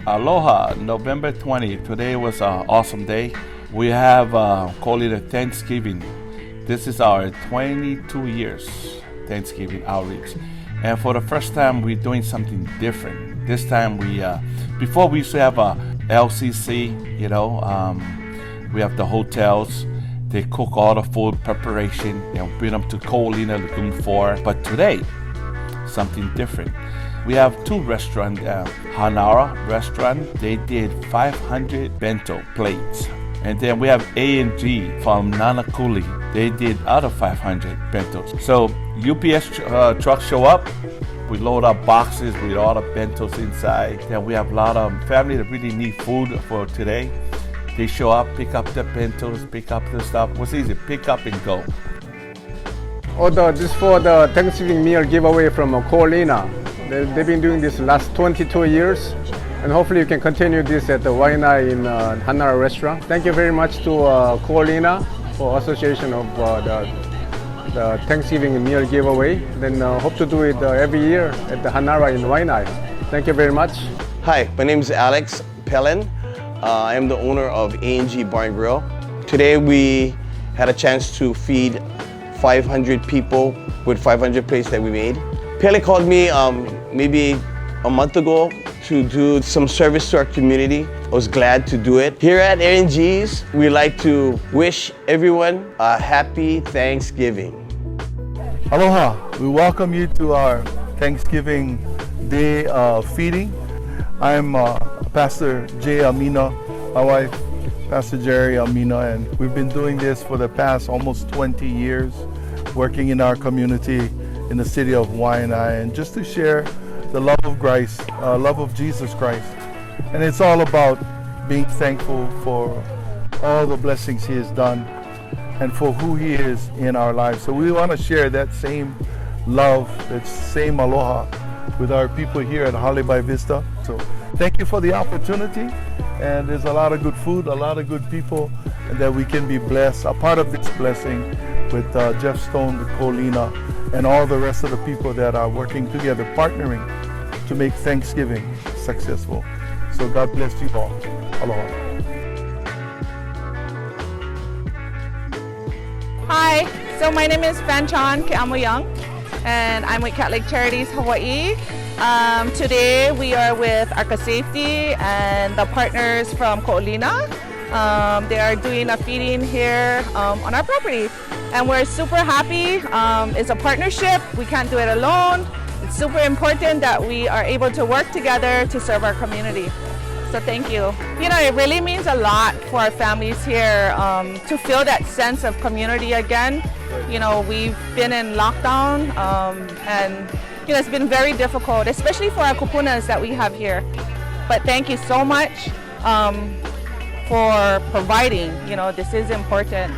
Aloha, November 20th. Today was an awesome day. We have called it a Thanksgiving. This is our 22 years Thanksgiving outreach. And for the first time, we're doing something different. This time before we used to have a LCC, we have the hotels. They cook all the food preparation and bring them to Olina, Lagoon 4. But today, something different. We have two restaurants, Hannara restaurant. They did 500 bento plates. And then we have A&G from Nanakuli. They did other 500 bentos. So UPS trucks show up. We load up boxes with all the bentos inside. Then we have a lot of family that really need food for today. They show up, pick up the bentos, pick up the stuff. What's easy? Pick up and go. This is for the Thanksgiving meal giveaway from Olina. They've been doing this last 22 years, and hopefully you can continue this at the Hawai'i in Hannara restaurant. Thank you very much to Olina for association of the Thanksgiving meal giveaway. Then hope to do it every year at the Hannara in Hawai'i. Thank you very much. Hi, my name is Alex Pellin. I am the owner of A&G Bar and Grill. Today we had a chance to feed 500 people with 500 plates that we made. Pele called me maybe a month ago to do some service to our community. I was glad to do it. Here at A&G's, we like to wish everyone a happy Thanksgiving. Aloha, we welcome you to our Thanksgiving Day feeding. I'm Pastor Jay Amina, my wife, Pastor Jerry Amina, and we've been doing this for the past almost 20 years, working in our community in the city of Hawai'i, and just to share the love of Christ, love of Jesus Christ. And it's all about being thankful for all the blessings He has done and for who He is in our lives. So we want to share that same love, that same aloha with our people here at Hale by Vista. So thank you for the opportunity, and there's a lot of good food, a lot of good people, and that we can be blessed, a part of this blessing with Jeff Stone, with Olina, and all the rest of the people that are working together, partnering to make Thanksgiving successful. So God bless you all. Aloha. Hi, so my name is Fanchan Ke'amoyang, and I'm with Catholic Charities Hawai'i. Today we are with Arca Safety and the partners from Olina. They are doing a feeding here on our property, and we're super happy. It's a partnership. We can't do it alone. It's super important that we are able to work together to serve our community. So thank you. It really means a lot for our families here to feel that sense of community again. We've been in lockdown and it's been very difficult, especially for our kupunas that we have here. But thank you so much for providing. This is important.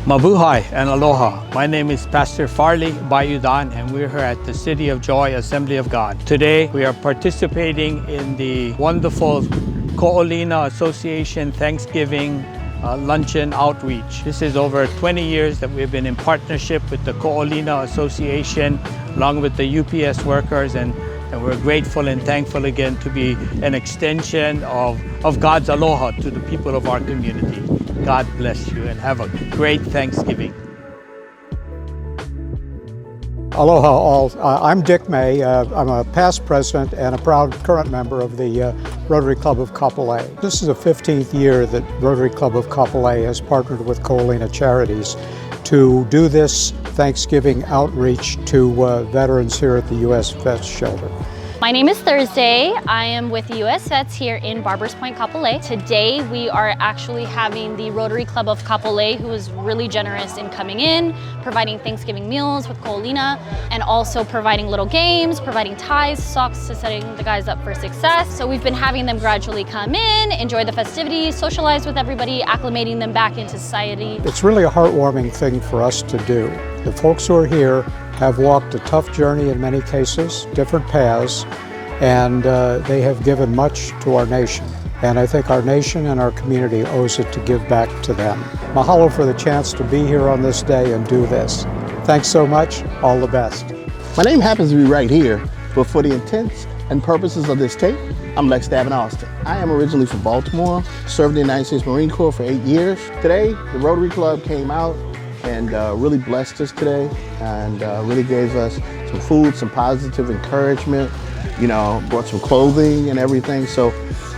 Mabuhay and aloha. My name is Pastor Farley Bayudan, and we're here at the City of Joy Assembly of God. Today we are participating in the wonderful Olina Association Thanksgiving luncheon outreach. This is over 20 years that we've been in partnership with the Olina Association along with the UPS workers, and we're grateful and thankful again to be an extension of God's aloha to the people of our community. God bless you and have a great Thanksgiving. Aloha all. I'm Dick May. I'm a past president and a proud current member of the Rotary Club of Kapolei. This is the 15th year that Rotary Club of Kapolei has partnered with Olina Charities to do this Thanksgiving outreach to veterans here at the U.S. Vets Shelter. My name is Thursday. I am with the U.S. Vets here in Barbers Point, Kapolei. Today we are actually having the Rotary Club of Kapolei, who is really generous in coming in, providing Thanksgiving meals with Olina, and also providing little games, providing ties, socks to setting the guys up for success. So we've been having them gradually come in, enjoy the festivities, socialize with everybody, acclimating them back into society. It's really a heartwarming thing for us to do. The folks who are here have walked a tough journey in many cases, different paths, and they have given much to our nation. And I think our nation and our community owes it to give back to them. Mahalo for the chance to be here on this day and do this. Thanks so much, all the best. My name happens to be right here, but for the intents and purposes of this tape, I'm Lex Davin Austin. I am originally from Baltimore, served in the United States Marine Corps for 8 years. Today, the Rotary Club came out and really blessed us today and really gave us some food, some positive encouragement, you know, brought some clothing and everything. So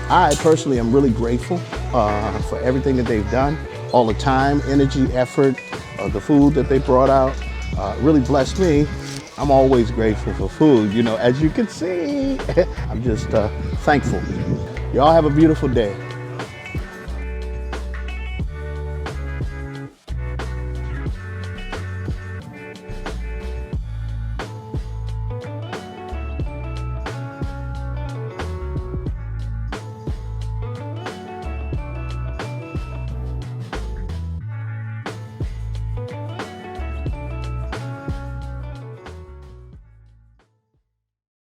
I personally am really grateful for everything that they've done, all the time, energy, effort, the food that they brought out really blessed me. I'm always grateful for food, you know, as you can see. I'm just thankful. Y'all have a beautiful day.